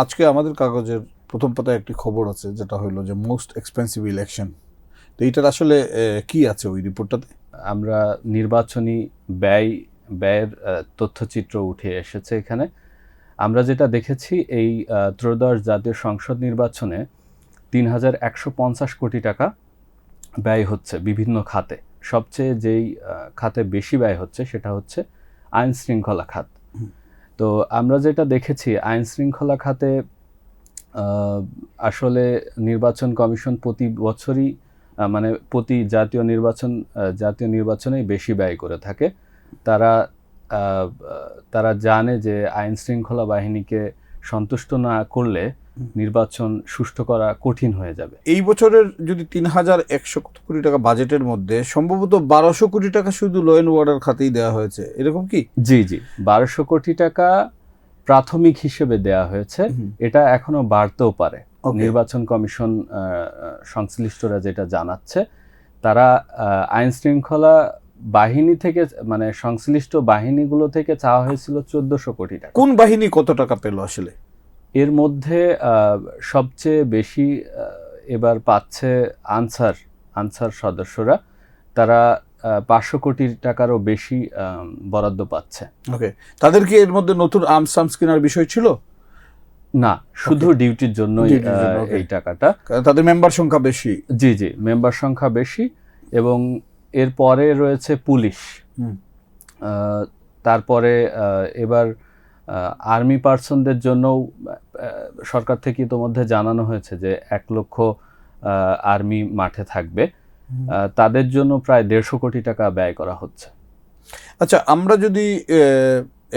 আজকে আমাদের কাগজের প্রথম পাতায় একটি খবর আছে, যেটা হলো যে মোস্ট এক্সপেন্সিভ ইলেকশন। তো এইটার আসলে কি আছে ওই রিপোর্টটাতে? আমরা নির্বাচনী ব্যয়ের তথ্যচিত্র উঠে এসেছে এখানে। আমরা যেটা দেখেছি, এই ত্রয়োদশ জাতীয় সংসদ নির্বাচনে ৩,১৫০ কোটি টাকা ব্যয় হচ্ছে বিভিন্ন খাতে। সবচেয়ে যেই খাতে বেশি ব্যয় হচ্ছে সেটা হচ্ছে আইন শৃঙ্খলা খাত। তো আমরা যেটা দেখেছি, আইন শৃঙ্খলা খাতে আসলে নির্বাচন কমিশন প্রতি বছরই মানে প্রতি জাতীয় নির্বাচনেই বেশি ব্যয় করে থাকে। তারা জানে যে আইন শৃঙ্খলা বাহিনীকে সন্তুষ্ট না করলে নির্বাচন সুষ্ঠু করা কঠিন হয়ে যাবে। এই বছরের যদি ৩,১০০ কোটি টাকা বাজেটের মধ্যে সম্ভবত ১২০০ কোটি টাকা শুধু ল অ্যান্ড অর্ডার খাতেই দেওয়া হয়েছে, এরকম কি? জি ১২০০ কোটি টাকা প্রাথমিক হিসেবে দেয়া হয়েছে। এটা এখনো বাড়তেও পারে। নির্বাচন কমিশন সংশ্লিষ্টরা যেটা জানাচ্ছে, তারা আইন শৃঙ্খলা বাহিনী থেকে মানে সংশ্লিষ্ট বাহিনীগুলো থেকে চাওয়া হয়েছিল ১৪০০ কোটি টাকা। কোন বাহিনী কত টাকা পেল আসলে? এর মধ্যে সবচেয়ে বেশি এবার পাচ্ছে আনসার সদস্যরা। তারা ৫০০ কোটি টাকারও বেশি বরাদ্দ পাচ্ছে। ওকে, তাদের কি এর মধ্যে নতুন আর্মস কেনার বিষয় ছিল? না, শুধু ডিউটির জন্যই এই টাকাটা। তাদের মেম্বার সংখ্যা বেশি। জি মেম্বার সংখ্যা বেশি। এবং এরপরে রয়েছে পুলিশ। তারপরে এবার আর্মি পার্সনদের জন্যও সরকার থেকে ইতোমধ্যে জানানো হয়েছে যে ১ লক্ষ আর্মি মাঠে থাকবে। তাদের জন্য প্রায় ১৫০ কোটি টাকা ব্যয় করা হচ্ছে। আচ্ছা, আমরা যদি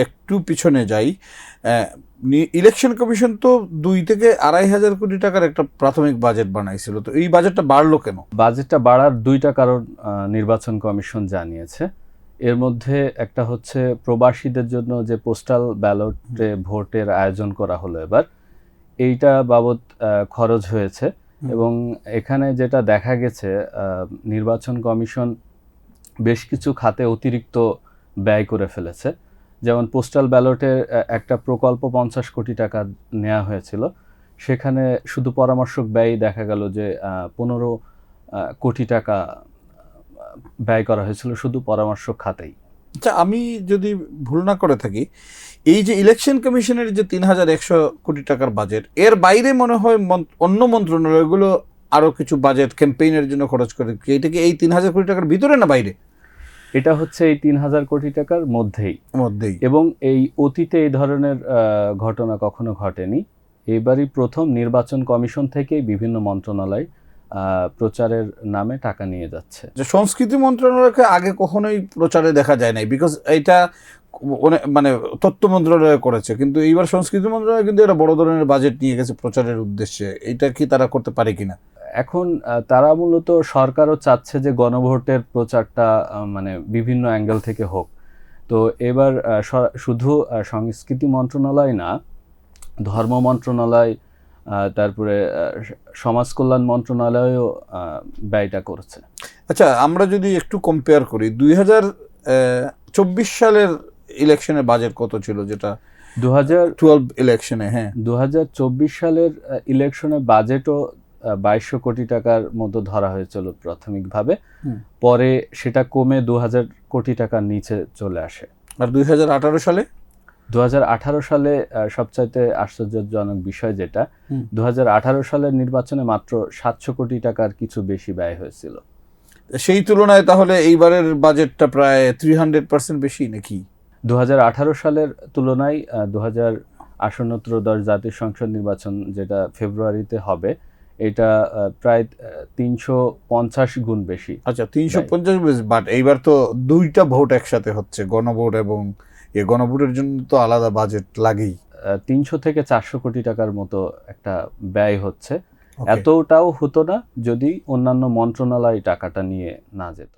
একটু পিছনে যাই, ইলেকশন কমিশন তো ২ থেকে ২,৫০০ কোটি টাকার একটা প্রাথমিক বাজেট বানাইছিল। তো এই বাজেটটা বাড়লো কেন? বাজেটটা বাড়ার ২টা কারণ নির্বাচন কমিশন জানিয়েছে। এর মধ্যে একটা হচ্ছে প্রবাসীদের জন্য যে পোস্টাল ব্যালটে ভোটের আয়োজন করা হলো এবার, এইটা বাবদ খরচ হয়েছে। এবং এখানে যেটা দেখা গেছে, নির্বাচন কমিশন বেশ কিছু খাতে অতিরিক্ত ব্যয় করে ফেলেছে। যেমন পোস্টাল ব্যালটের একটা প্রকল্প ৫০ কোটি টাকা নেওয়া হয়েছিল, সেখানে শুধু পরামর্শক ব্যয় দেখা গেল যে ১৫ কোটি টাকা ব্যয় করা হয়েছিল শুধু পরামর্শক খাতেই। আচ্ছা, আমি যদি ভুল না করে থাকি, এই যে ইলেকশন কমিশনের যে ৩,১০০ কোটি টাকার বাজেট, এর বাইরে মনে হয় অন্য মন্ত্রণালয়গুলো আরো কিছু বাজেট ক্যাম্পেইনের জন্য খরচ করে। এটা কি এই ৩,০০০ কোটি টাকার ভিতরে না বাইরে? এটা হচ্ছে এই ৩,০০০ কোটি টাকার মধ্যেই। এবং এই অতীতে এই ধরনের ঘটনা কখনো ঘটেনি। এবারই প্রথম নির্বাচন কমিশন থেকেই বিভিন্ন মন্ত্রণালয় প্রচারের নামে টাকা নিয়ে যাচ্ছে। যে সংস্কৃতি মন্ত্রণালয়কে আগে কখনোই প্রচারে দেখা যায় নাই, বিকজ এটা মানে তথ্য মন্ত্রণালয় করেছে, কিন্তু এইবার সংস্কৃতি মন্ত্রণালয় কিন্তু এটা বড় ধরনের বাজেট নিয়ে গেছে প্রচারের উদ্দেশ্যে। এটা কি তারা করতে পারে কিনা? এখন তারা মূলত সরকারও চাচ্ছে যে গণভোটের প্রচারটা মানে বিভিন্ন অ্যাঙ্গেল থেকে হোক। তো এবার শুধু সংস্কৃতি মন্ত্রণালয় না, ধর্ম মন্ত্রণালয়, তারপরে সমাজ কল্যাণ মন্ত্রণালয়ও ব্যয়টা করছে। আচ্ছা, আমরা যদি একটু কম্পেয়ার করি, ২০২৪ সালের ইলেকশনের বাজেট কত ছিল, যেটা 2012 ইলেকশনে? হ্যাঁ, ২০২৪ সালের ইলেকশনে বাজেটও ২২০০ কোটি টাকার মতো ধরা হয়েছিল প্রাথমিকভাবে। পরে সেটা কমে ২,০০০ কোটি টাকার নিচে চলে আসে। আর ২০১৮ সালে? ২০১৮ সালে সবচাইতে আশ্চর্যজনক বিষয় যেটা, ২০১৮ সালের নির্বাচনে মাত্র ৭০০ কোটি টাকার কিছু বেশি ব্যয় হয়েছিল। সেই তুলনায় তাহলে এইবারের বাজেটটা প্রায় 300% বেশি নাকি? ২০১৮ সালের তুলনায় আসন্ন ত্রয়োদশ জাতীয় সংসদ নির্বাচন যেটা ফেব্রুয়ারিতে হবে, এটা প্রায় ৩৫০ গুণ বেশি। আচ্ছা, ৩৫০ বেশি। বাট এইবার তো ২টা ভোট একসাথে হচ্ছে, গণভোট এবং গণভোটের জন্য তো আলাদা বাজেট লাগেই। ৩০০ থেকে ৪০০ কোটি টাকার মতো একটা ব্যয় হচ্ছে। এতটাও হতো না যদি অন্যান্য মন্ত্রণালয় টাকাটা নিয়ে না যেত।